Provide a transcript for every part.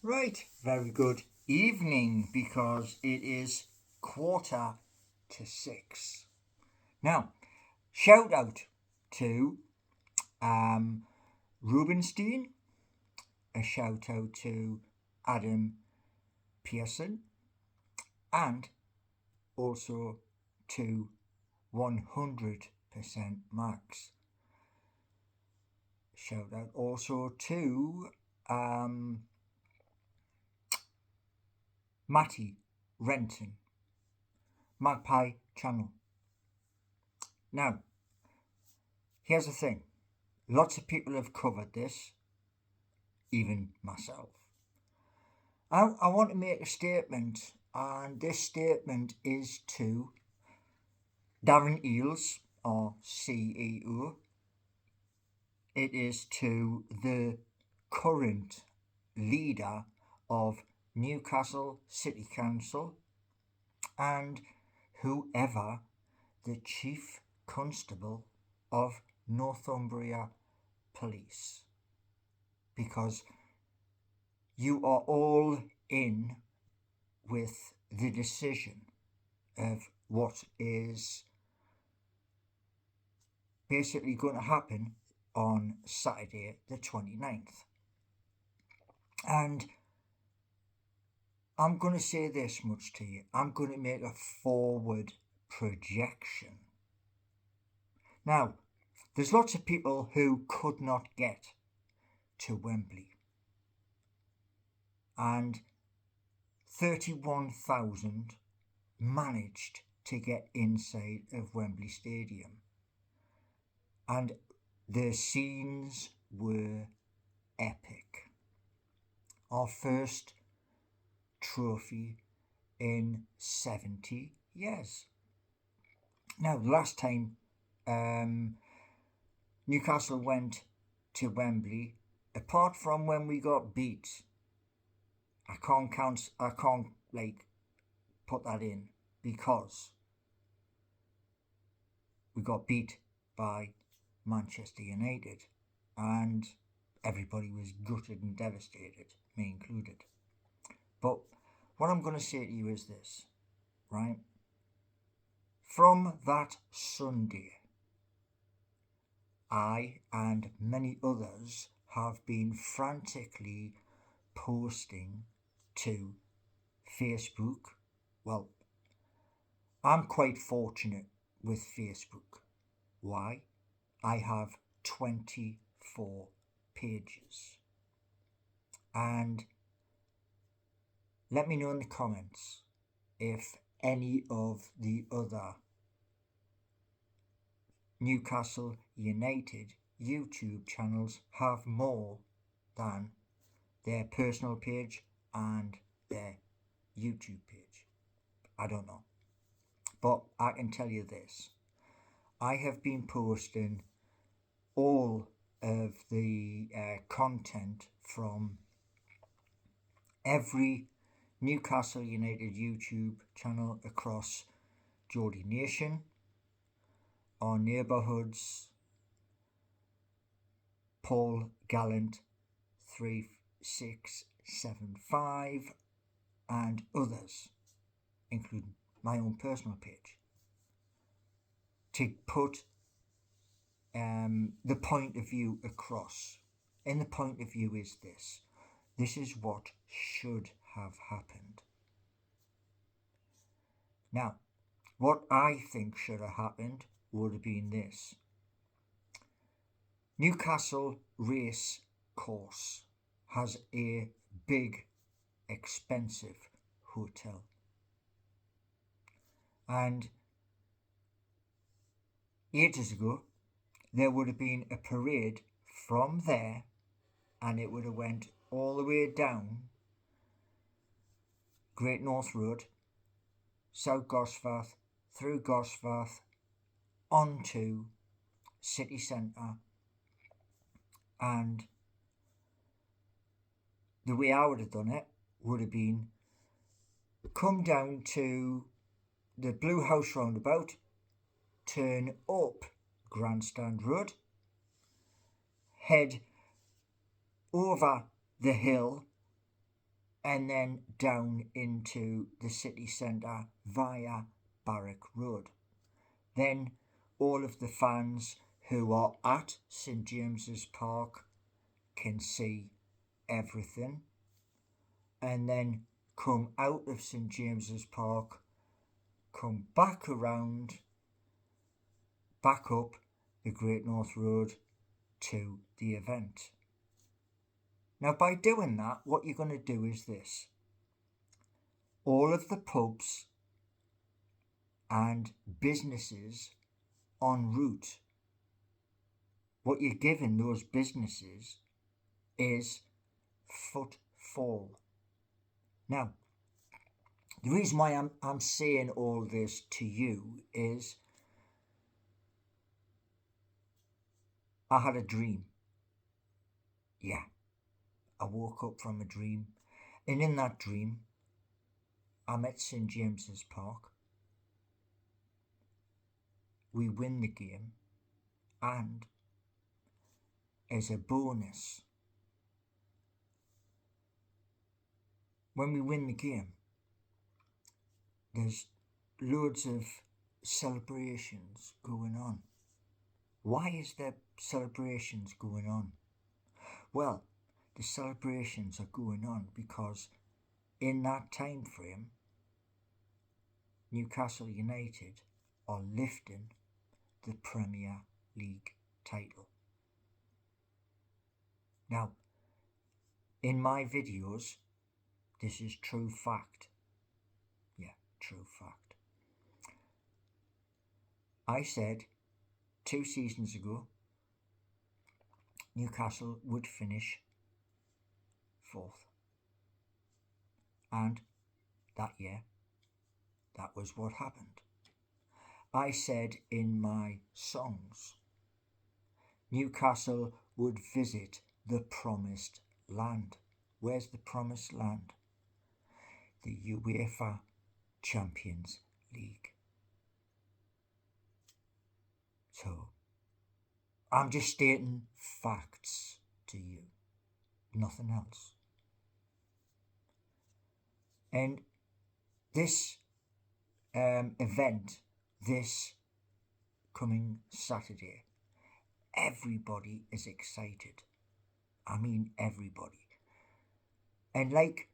Right, very good evening because it is 5:45. Now, shout out to um, Rubenstein, a shout out to Adam Pearson, and also to 100% Max. Shout out also to um, Matty Renton, Magpie Channel. Now, here's the thing. Lots of people have covered this, even myself. I want to make a statement, and this statement is to Darren Eales, our CEO. It is to the current leader of Newcastle City Council and whoever the Chief Constable of Northumbria Police. Because you are all in with the decision of what is basically going to happen on Saturday the 29th. And I'm going to say this much to you. I'm going to make a forward projection. Now, there's lots of people who could not get to Wembley. And 31,000 managed to get inside of Wembley Stadium. And the scenes were epic. Our first trophy in 70 years. Now, the last time Newcastle went to Wembley, apart from when we got beat, I can't put that in because we got beat by Manchester United and everybody was gutted and devastated, me included. But what I'm going to say to you is this, right? From that Sunday, I and many others have been frantically posting to Facebook. Well, I'm quite fortunate with Facebook. Why? I have 24 pages. And let me know in the comments if any of the other Newcastle United YouTube channels have more than their personal page and their YouTube page. I don't know. But I can tell you this. I have been posting all of the content from every Newcastle United YouTube channel across Geordie Nation, our neighbourhoods, Paul Gallant 3675 and others, including my own personal page, to put the point of view across. And the point of view is this. This is what should have happened. Now, what I think should have happened would have been this. Newcastle Race Course has a big, expensive hotel. And ages ago, there would have been a parade from there and it would have went all the way down Great North Road, South Gosforth, through Gosforth, onto city centre, and the way I would have done it would have been come down to the Blue House roundabout, turn up Grandstand Road, head over the hill and then down into the city centre via Barrack Road. Then all of the fans who are at St James's Park can see everything, and then come out of St James's Park, come back around, back up the Great North Road to the event. Now, by doing that, what you're going to do is this. All of the pubs and businesses en route, what you're giving those businesses is footfall. Now, the reason why I'm saying all this to you is I had a dream. Yeah, I woke up from a dream, and in that dream, I'm at St James's Park. We win the game, and as a bonus, when we win the game, there's loads of celebrations going on. Why is there celebrations going on? Well, the celebrations are going on because in that time frame, Newcastle United are lifting the Premier League title. Now, in my videos, this is true fact. Yeah, true fact. I said 2 seasons ago, Newcastle would finish 4th. And that year, that was what happened. I said in my songs, Newcastle would visit the promised land. Where's the promised land? The UEFA Champions League. So, I'm just stating facts to you, nothing else. And this event, this coming Saturday, everybody is excited. I mean everybody. And like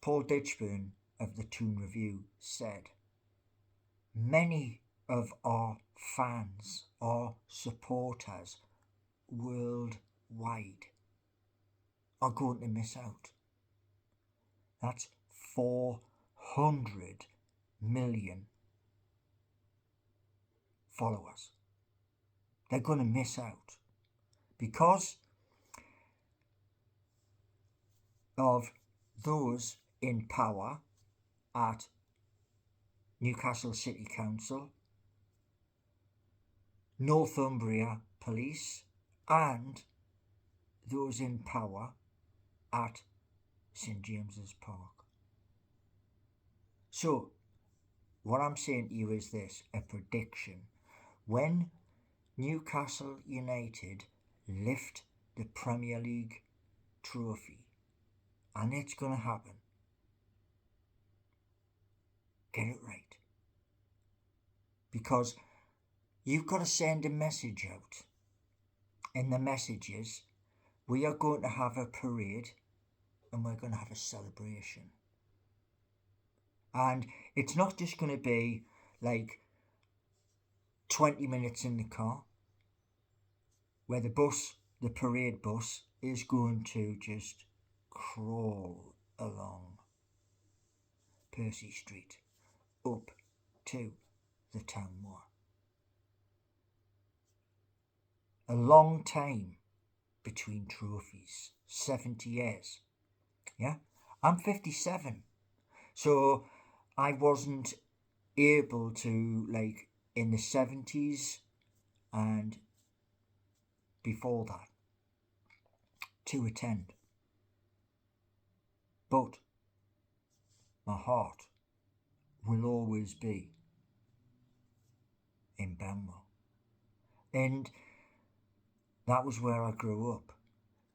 Paul Ditchburn of the Toon Review said, many of our fans, our supporters worldwide are going to miss out. That's 400 million followers. They're going to miss out because of those in power at Newcastle City Council, Northumbria Police, and those in power at St James's Park. So, what I'm saying to you is this, a prediction. When Newcastle United lift the Premier League trophy, and it's going to happen, get it right. Because you've got to send a message out. And the message is, we are going to have a parade and we're going to have a celebration. And it's not just going to be like 20 minutes in the car where the parade bus is going to just crawl along Percy Street up to the town moor. A long time between trophies, 70 years. Yeah, I'm 57, so I wasn't able to, like, in the 70s and before that, to attend. But my heart will always be in Banwell. And that was where I grew up.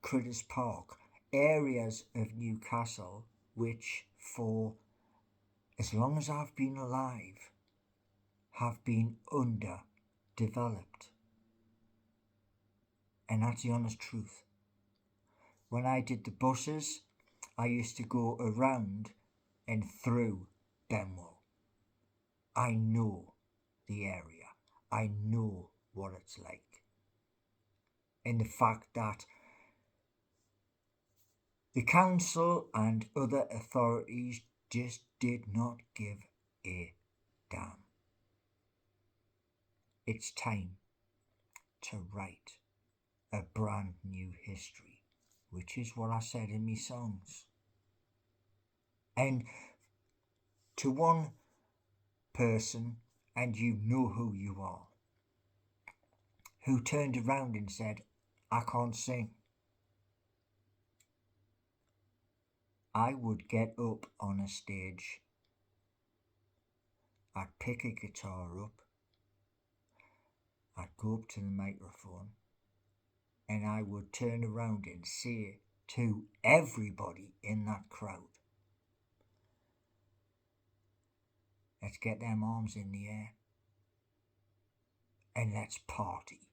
Critters Park, areas of Newcastle which for as long as I've been alive have been underdeveloped. And that's the honest truth. When I did the buses, I used to go around and through Benwell. I know the area. I know what it's like. And the fact that the council and other authorities just did not give a damn. It's time to write a brand new history, which is what I said in my songs. And to one person, and you know who you are, who turned around and said, I can't sing, I would get up on a stage, I'd pick a guitar up, I'd go up to the microphone, and I would turn around and say to everybody in that crowd, let's get them arms in the air and let's party.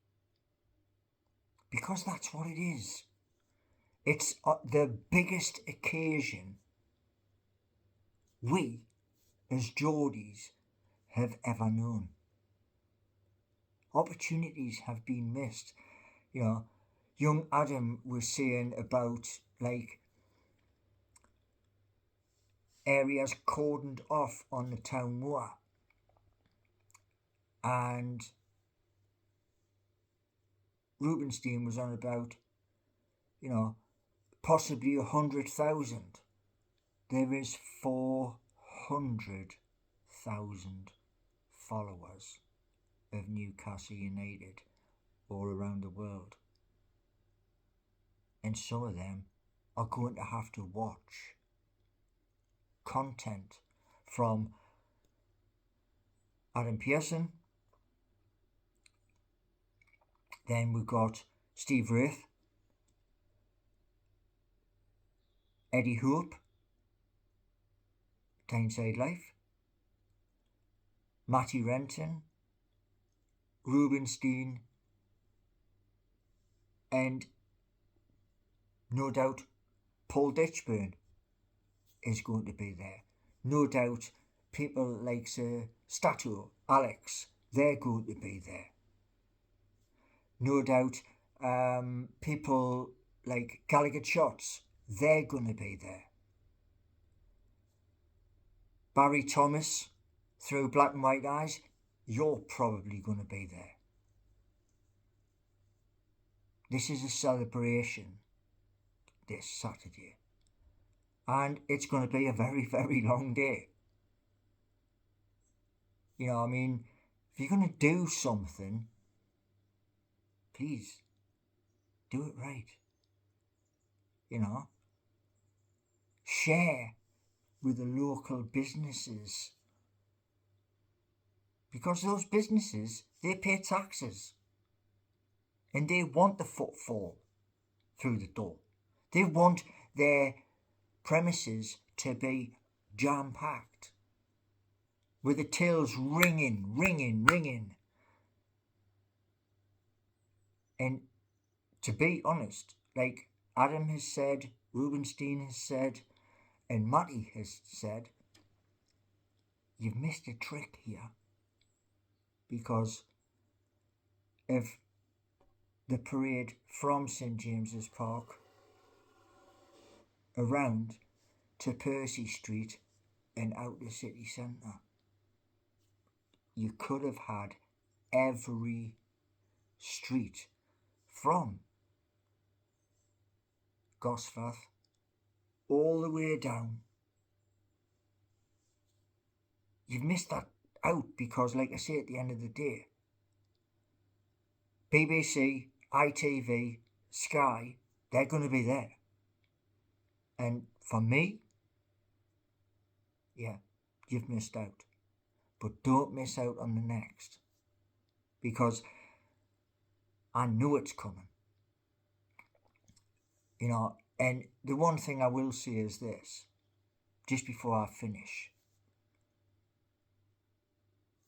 Because that's what it is. It's the biggest occasion we as Geordies have ever known. Opportunities have been missed. You know, young Adam was saying about like areas cordoned off on the town moor, and Rubenstein was on about, you know, possibly 100,000. There is 400,000 followers of Newcastle United all around the world. And some of them are going to have to watch content from Adam Pearson. Then we've got Steve Wraith, Eddie Hope, Tyneside Life, Matty Renton, Rubenstein, and no doubt Paul Ditchburn is going to be there. No doubt people like Stato, Alex, they're going to be there. No doubt people like Gallagher Shots, they're going to be there. Barry Thomas, through Black and White Eyes, you're probably going to be there. This is a celebration this Saturday. And it's going to be a very, very long day. You know, I mean, if you're going to do something, please do it right. You know, share with the local businesses, because those businesses, they pay taxes and they want the footfall through the door. They want their premises to be jam-packed with the tills ringing. And to be honest, like Adam has said, Rubenstein has said, and Matty has said, you've missed a trick here because of the parade from St James's Park around to Percy Street and out the city centre. You could have had every street from Gosforth all the way down. You've missed that out because, like I say, at the end of the day, BBC, ITV, Sky, they're going to be there. And for me, yeah, you've missed out. But don't miss out on the next, because I know it's coming. You know, and the one thing I will say is this. just before I finish.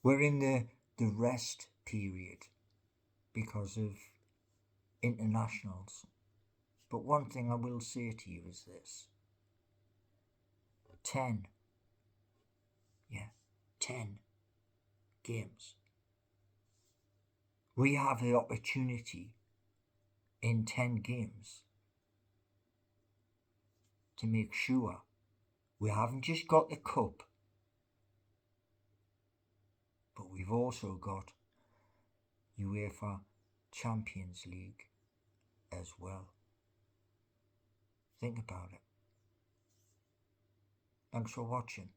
We're in the rest period because of internationals. But one thing I will say to you is this. 10 games. We have the opportunity in 10 games to make sure we haven't just got the cup, but we've also got UEFA Champions League as well. Think about it. Thanks for watching.